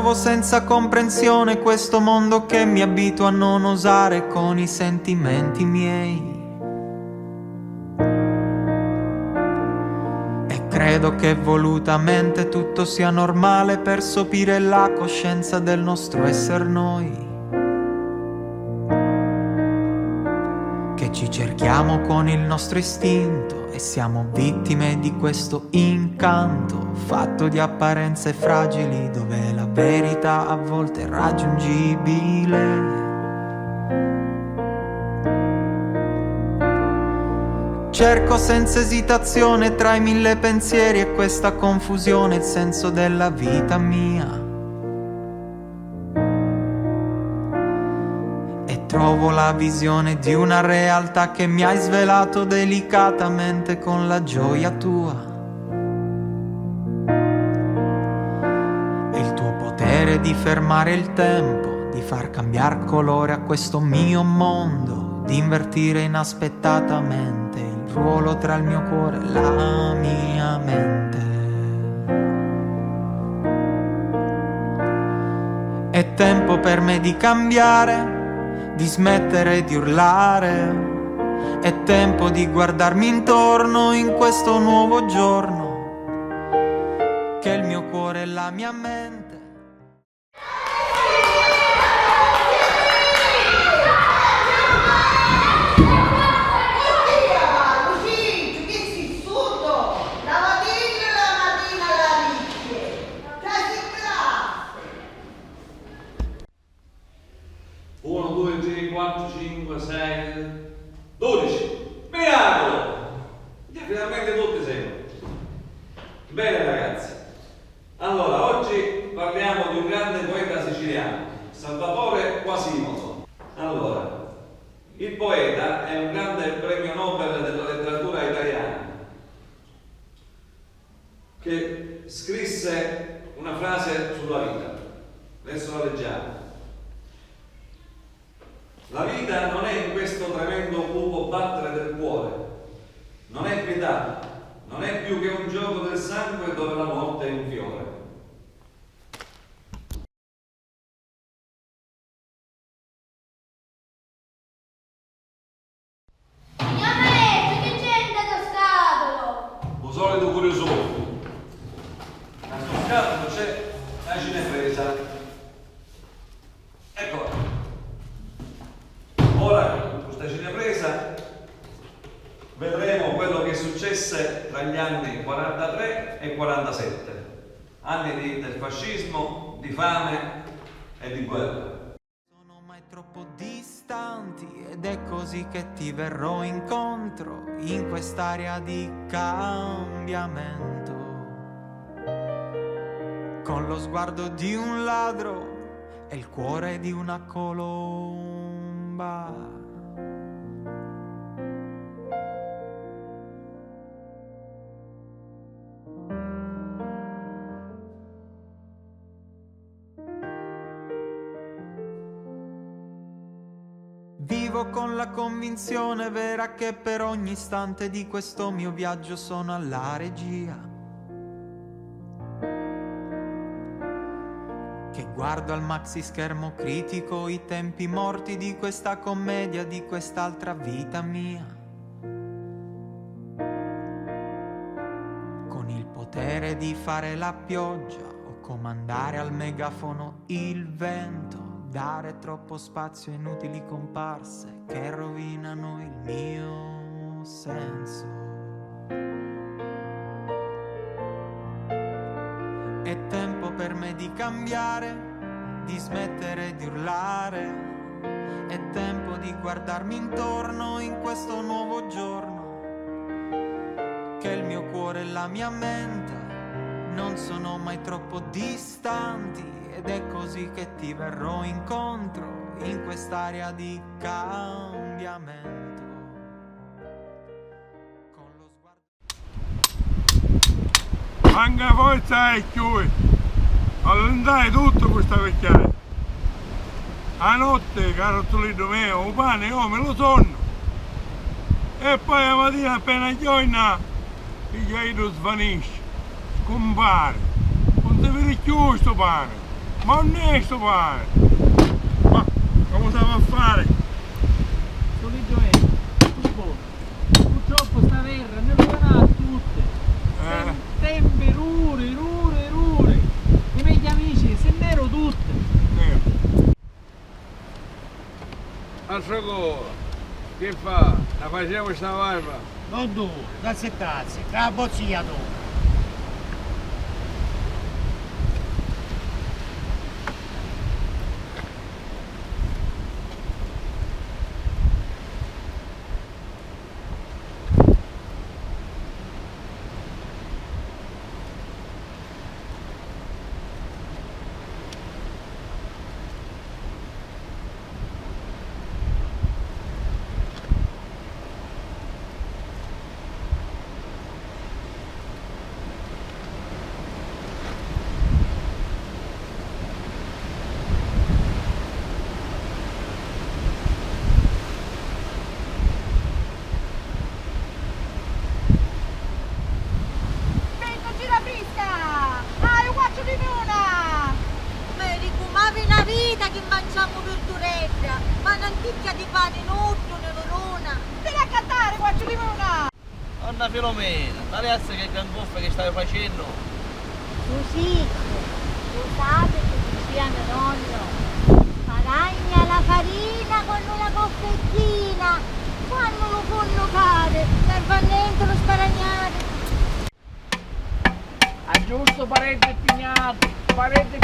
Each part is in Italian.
trovo senza comprensione questo mondo che mi abito a non osare con i sentimenti miei. E credo che volutamente tutto sia normale per sopire la coscienza del nostro esser noi, che ci cerchiamo con il nostro istinto e siamo vittime di questo incanto fatto di apparenze fragili, dove la verità a volte è raggiungibile. Cerco senza esitazione tra i mille pensieri e questa confusione il senso della vita mia, e trovo la visione di una realtà che mi hai svelato delicatamente con la gioia tua. E il tuo potere di fermare il tempo, di far cambiare colore a questo mio mondo, di invertire inaspettatamente il ruolo tra il mio cuore e la mia mente. È tempo per me di cambiare, di smettere di urlare. È tempo di guardarmi intorno in questo nuovo giorno, che il mio cuore e la mia mente. Finalmente tutti seguono. Bene ragazzi, allora oggi parliamo di un grande poeta siciliano, Salvatore Quasimodo. Allora, il poeta è un grande premio Nobel della letteratura italiana che scrisse una frase sulla vita. Adesso la leggiamo. La vita non è in questo tremendo cupo battere del cuore, non è pietà, non è più che un gioco del sangue dove la morte è un fiore. Mia maestra, che c'è da scatolo? Lo solito curioso. Ma sul scatolo c'è la cinepresa. Eccola. Ora, con questa cinepresa vedremo quello che successe tra gli anni 43 e 47, anni del fascismo, di fame e di guerra. Sono mai troppo distanti ed è così che ti verrò incontro in quest'area di cambiamento, con lo sguardo di un ladro e il cuore di una colomba. Vivo con la convinzione vera che per ogni istante di questo mio viaggio sono alla regia, che guardo al maxi schermo critico i tempi morti di questa commedia, di quest'altra vita mia, con il potere di fare la pioggia o comandare al megafono il vento, dare troppo spazio a inutili comparse che rovinano il mio senso. È tempo per me di cambiare, di smettere di urlare. È tempo di guardarmi intorno in questo nuovo giorno, che il mio cuore e la mia mente non sono mai troppo distanti, ed è così che ti verrò incontro in quest'area di cambiamento, con lo sguardo. Manca forza e chiudi, allontanare tutto questa vecchiaia. A notte, carozzolino mio, il pane io me lo sonno. E poi la mattina appena giorna, il ghiaito svanisce, scompare. Non si vede più sto pane. Ma onesto pane! Ma come stava a fare? Solito è, purtroppo sta terra ne lo farà tutte. Temperature, rure. I miei amici se nero tutte. Assocola, che fa? La facciamo sta barba? Non due, da settazzi, tra la bozzia tu. Che mangiamo verduretta, ma una picchia di pane in otto, neurona. Vieni a cantare, guaccio di luna! Donna Filomena, la ragazza che gangoffa che stai facendo? Cosicco, lo sapete che sia mio nonno. Faragna la farina con una coffettina. Quando lo fanno fare, serve a niente lo sparagnare. Aggiusto parete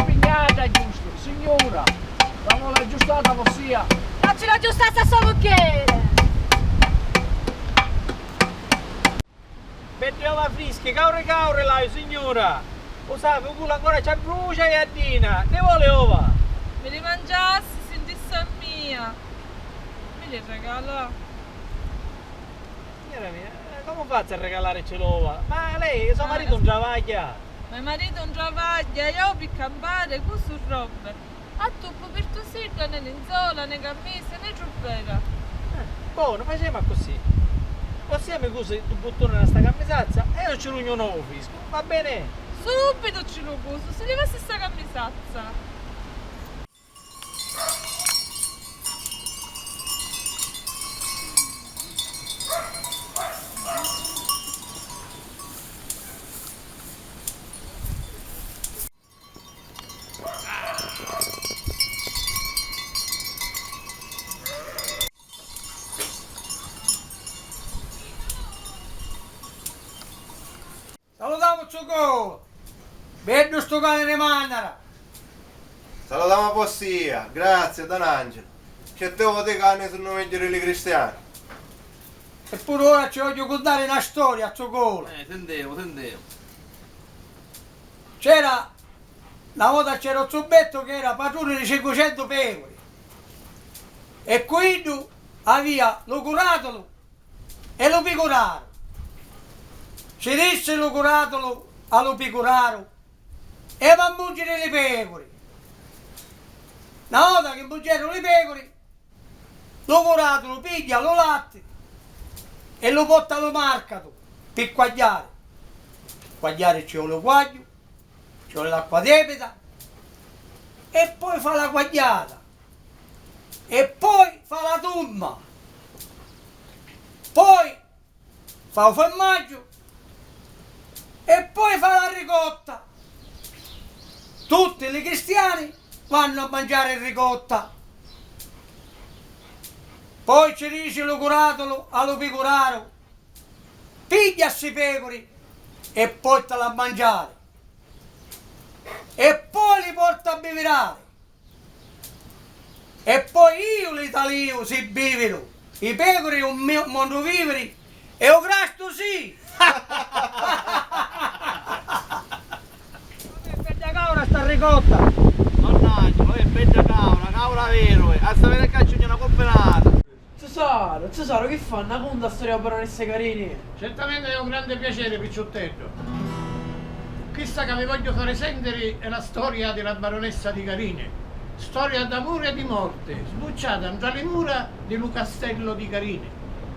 pignata, giusto, signora. Quando l'ha aggiustata ossia. Ma ce l'ho aggiustata solo che. Bettiova frischi, caure là, signora. Lo sa, il culo ancora c'è brucia e addina. Ne vuole ova? Me li mangiassi, sentisse mia. Me li regala. Signora mia, come faccio a regalare celova? Ma lei, suo marito non travaglia. Mio marito non travaglia, io per campare, questo roba. A tuppo per tu sirda, né lenzola, né cammisse, né ciubbera. Buono, facciamo così. Possiamo usare il bottone nella sta camisazza e io ci rugno un nuovo fisco, va bene? Subito ci lo uso, se levassi sta camisazza. Salutiamo Zucco! Vedo sto cane di mandara! Salutiamo Possia, grazie Don Angelo. C'è devo di cane sul nome di cristiani. Eppure ora ci voglio contare una storia a Zucco! Tendevo. C'era, una volta c'era un zubetto che era padrone di 500 pecore. E quindi aveva lo curatolo e lo picuraro. Si disse lo curatolo allo picuraro e va a mungere le pecore. Una volta che mungerono le pecore, lo curatolo piglia lo latte e lo porta allo marcato per quagliare. Quagliare ci vuole lo quaglio, ci vuole l'acqua tiepida e poi fa la quagliata e poi fa la tumma, poi fa un formaggio e poi fa la ricotta. Tutti i cristiani vanno a mangiare ricotta. Poi ci dice lo curatolo allo picuraro, pigliassi i pecori e portala a mangiare. E poi li porta a bevirare. E poi io li talio si bivero. I pecori un mondo viveri e o grasto sì. Bella caura sta ricotta! Mannaggia, è bella caura vero, a sapere che c'è una compilata. Cesaro, che fa? Una conta storia a baronessa Carini? Certamente è un grande piacere, picciottello. Questa che vi voglio fare sentire è la storia della baronessa di Carini. Storia d'amore e di morte, sbucciata tra le mura del castello di Carini.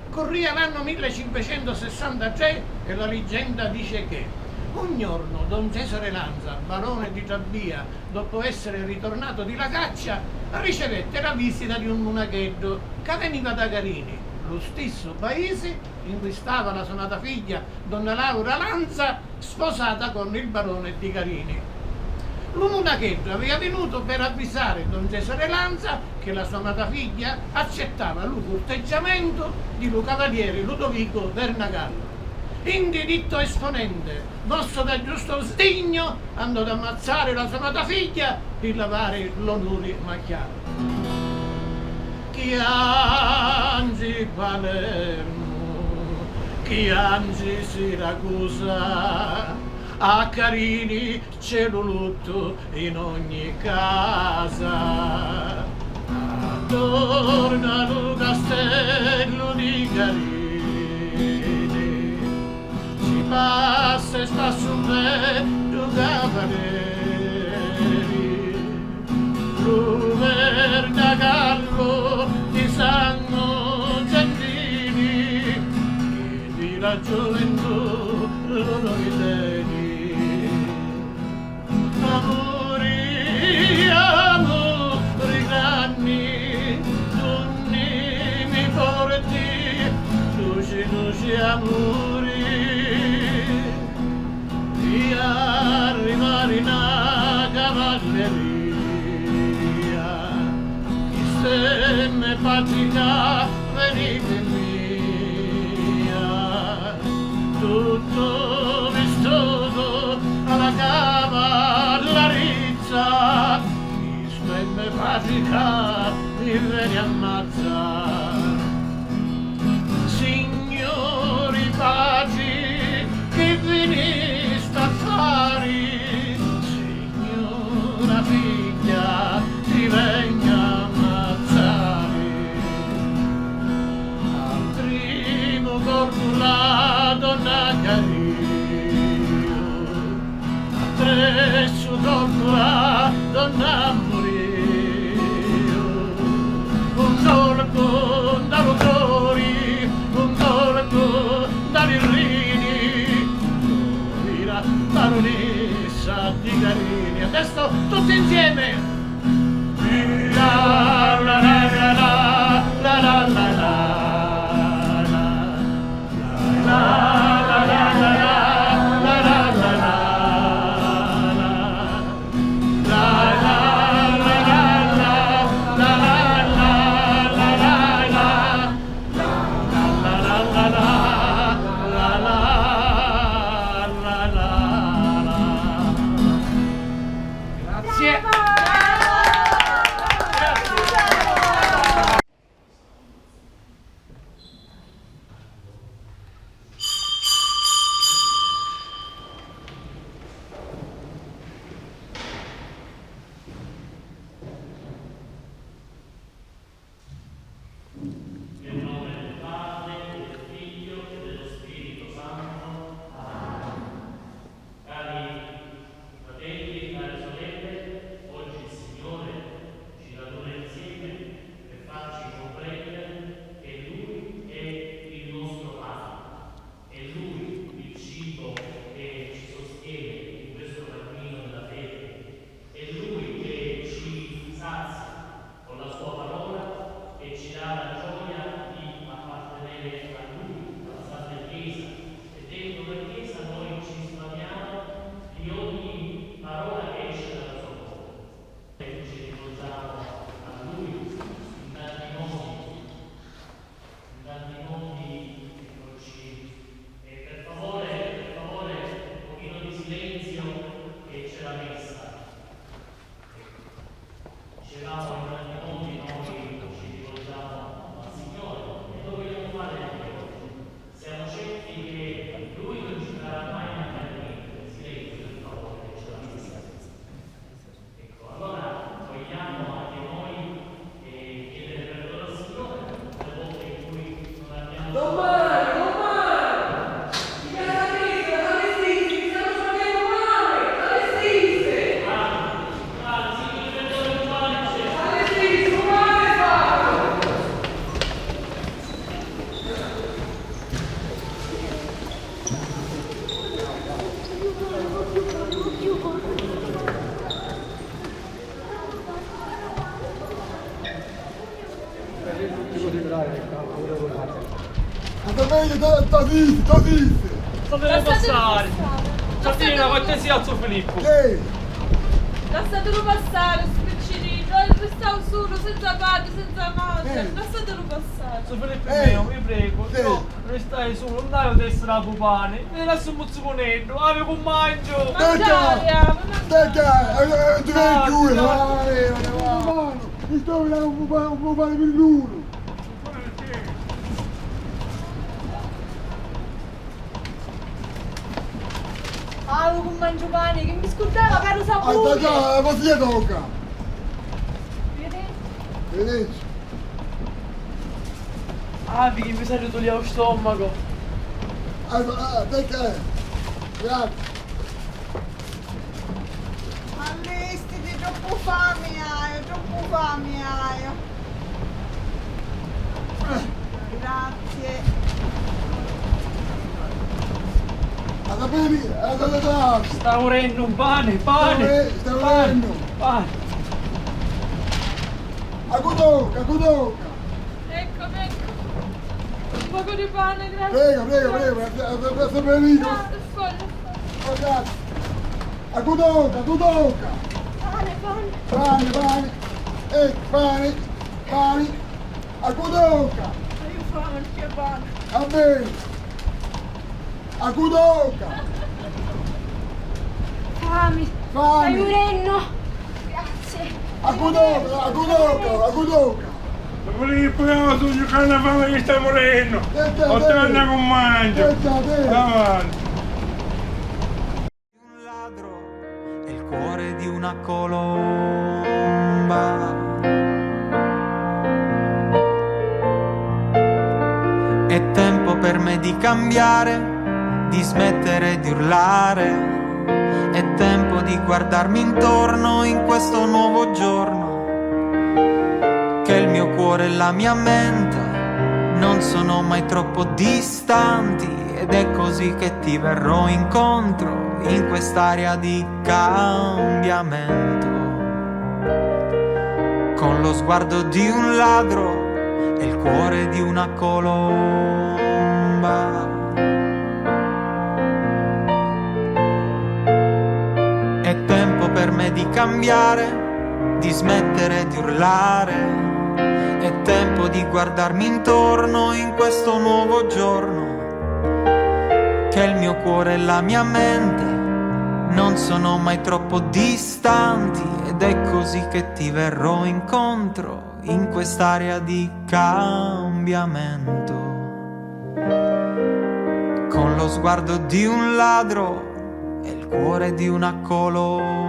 Corria l'anno 1563 e la leggenda dice che Un giorno Don Cesare Lanza, barone di Trabbia, dopo essere ritornato di la caccia, ricevette la visita di un monacheddo che veniva da Carini, lo stesso paese in cui stava la sonata figlia Donna Laura Lanza, sposata con il barone di Carini. Lo monacheddo aveva venuto per avvisare Don Cesare Lanza che la sua amata figlia accettava il corteggiamento di lo cavaliere Ludovico Vernagallo. In diritto esponente, mosso da giusto sdegno, andò ad ammazzare la sua amata figlia per lavare l'onore macchiato. Chiangi Palermo, Chiangi Siracusa, a Carini c'è lo lutto in ogni casa. Torna al castello di Carini, si passa e sta subendo cavalieri, lo Vernagallo di Sanno Gentili, che di la gioventù l'onore degli. Amori, amori grandi, donne mi porti, luci, luci amori, di arrivare in cavalleria, chi stemme patrina venite mia, tutto vistoso alla cavallerizza, chi stemme patrina mi viene ammazza. Signori paci che veniste a fare, signora figlia ti venga ammazzare. Al primo corpo la donna Cario, presso corpo la donna Murio, un colpo dall'autori, un colpo dagli irrini, la baronessa di Carini. Adesso tutti insieme. La la la la la la la la. Statelo passare. Statina, cortesia al suo Filippo. Lasciatelo passare, spiccinino, restavo solo, senza padre, senza madre, lasciatelo passare. Suo Filippo mio, vi prego, no, restai solo, non dai a essere a pupane, mi lascio un mozzuconetto, ave con mangio. Mangiare, Ah, con mangio pane, che mi scordava caro sapore. Così tocca. Vedete? Ah, che mi sei togliere lo stomaco. Perché? Grazie. Allestiti, troppo fame hai, troppo fame hai. Grazie. Sta morendo un pane, pane. Sta morendo. Pane. Acudocca. eccomi, ecco. Un poco di pane, grazie. Prego, sta benito. Sfoglio. Grazie. Acudocca. Pane. Pane. Acudocca. Io fame, che pane. Va bene. Acudocca. Fame. Aiurenno. Grazie. Acudocca. Filippo, io sto giocando a fame che sta morendo. Ho tornato con mangio. Avanti. Un ladro è il cuore di una colomba. È tempo per me di cambiare, di smettere di urlare. È tempo di guardarmi intorno in questo nuovo giorno. Che il mio cuore e la mia mente non sono mai troppo distanti. Ed è così che ti verrò incontro in quest'area di cambiamento. Con lo sguardo di un ladro e il cuore di una colomba. È tempo per me di cambiare, di smettere di urlare. È tempo di guardarmi intorno in questo nuovo giorno. Che il mio cuore e la mia mente non sono mai troppo distanti. Ed è così che ti verrò incontro in quest'area di cambiamento. Con lo sguardo di un ladro e il cuore di una colomba.